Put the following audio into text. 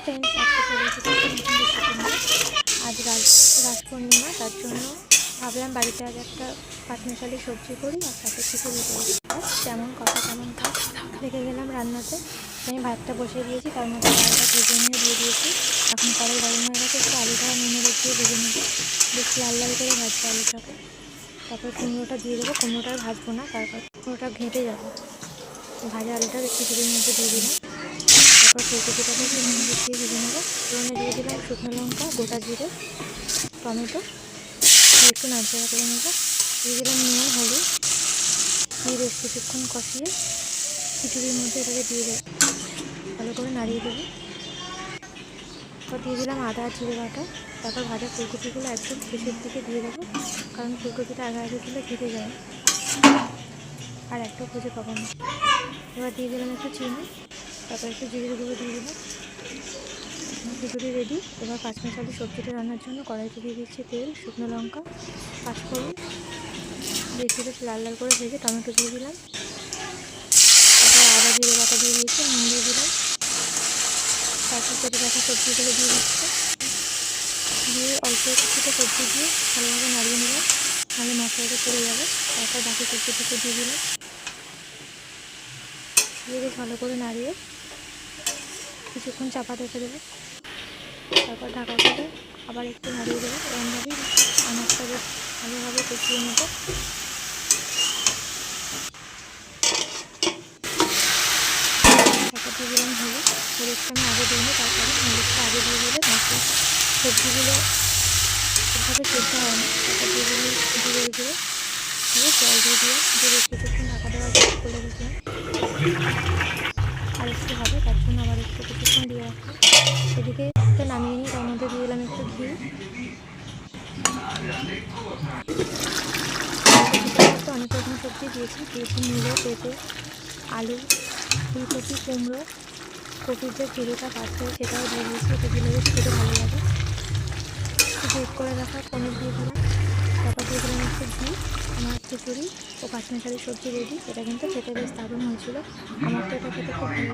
Friends, আজকে চলে এসেছি নতুন রেসিপি। আজ রাস পূর্ণিমা, তার জন্য ভাবলাম বাড়িতে আজ একটা পাঁচমিশালি সবজি করি আর সাথে খিচুড়ি করি। তেমন কথা তেমন কাজ দেখে গেলাম রান্নাতে। আমি ভাতটা বসিয়ে দিয়েছি, তার মধ্যে ডালটা ভেজে নিয়ে দিয়ে দিয়েছি। এখন কড়াই গরম হয়ে গেছে, একটু আলুটা নুনে রেখে ভেজে নেবো। বেশ লাল লাল করে ভাজবো আলুটাকে। তারপর কুমড়োটা দিয়ে দেবো। কুমড়োটা আর ভাজবো না, তারপর কুমড়োটা ঘেঁটে যাবে। ভাজা আলুটা খিচুড়ির মধ্যে দিয়ে দিলাম। তারপর ফুলকপিটাকে একটু নুন দিয়ে ভেজে নেবো। ফোড়নে দিয়ে দিলাম শুকনো লঙ্কা, গোটা জিরে, টমেটো দিয়ে একটু নাড়াচাড়া করে নেবো। দিয়ে দিলাম নুন, হলুদ দিয়ে বেশ কিছুক্ষণ কষিয়ে খিচুড়ির মধ্যে এটাকে দিয়ে দেবো। ভালো করে নাড়িয়ে দেবো। তারপর দিয়ে দিলাম আদা আর জিরে বাটা। তারপর ভাজা ফুলকপিগুলো একদম শেষের দিকে দিয়ে দেবো, কারণ ফুলকপিটা আগে আগে দিলে ঘেটে যাবে আর একটাও খুঁজে পাবো না। এবার দিয়ে দিলাম একটু চিনি, তারপর একটু জিরের গুঁড়ো দিয়ে দিলাম। খিচুড়ি রেডি। এবার পাঁচমিশালি সবজিটা রান্নার জন্য কড়াইতে দিয়ে দিচ্ছি তেল, শুকনো লঙ্কা, পাঁচফোড়ন দিয়ে একটু বেশ লাল লাল করে ভেজে টমেটো দিয়ে দিলাম। তারপর আদা জিরে বাটা দিয়ে দিয়েছি, নুন দিয়ে দিলাম। তারপর কেটে রাখা সবজিগুলো দিয়ে দিচ্ছে, দিয়ে অল্প কিছুটা সবজি দিয়ে ভালোভাবে নাড়িয়ে নিলাম, নাহলে মশলাটা পড়ে যাবে। তারপর বাকি সবজিটাকে দিয়ে দিলাম, দিয়ে বেশ ভালো করে নাড়িয়ে কিছুক্ষণ চাপা রেখে দেবো। তারপর ঢাকা করে আবার একটু নাড়িয়ে দেবো। এরকমভাবেই আনাজটা বেশ ভালোভাবে কষিয়ে নেবো। তারপর দিয়ে দিলাম হলুদ। হলুদটা আমি আগে দিইনি, তারপরে হলুদটা আগে দিয়ে দিলে মশলা সবজিগুলো ঠিকভাবে সেদ্ধ হয় না। তারপর দিয়ে দিলাম ধীরে ধীরে দিয়ে জল দিয়ে দিলাম, দিয়ে বেশ কিছুক্ষণ ঢাকা দেওয়ার পর খুলে দিলাম। আর একটু হবে, তার জন্য আবার একটু কিছুক্ষণ দিয়ে রাখলাম। এদিকে তো নামিয়ে নিয়ে তার মধ্যে দিয়ে দিলাম একটু ঘি। অনেক রকম সবজি দিয়েছি মূলো, পেঁপে, আলু, ফুলকপি, কুমড়ো, কপির যে ঝুড়িটা কাটতে হয় সেটাও দিয়ে দিয়েছি। এটা দিলে বেশ খেতে ভালো লাগে। একটু বেক করে রাখা পনির দিয়ে দিলাম। তারপর দিয়ে দিলাম একটু ঘি। আমার খিচুড়ি ও পাঁচমিশালি সবজি রেডি। এটা কিন্তু খেতে বেশ দারুণ হয়েছিল। আমার তো এটা খেতে খুব ভালো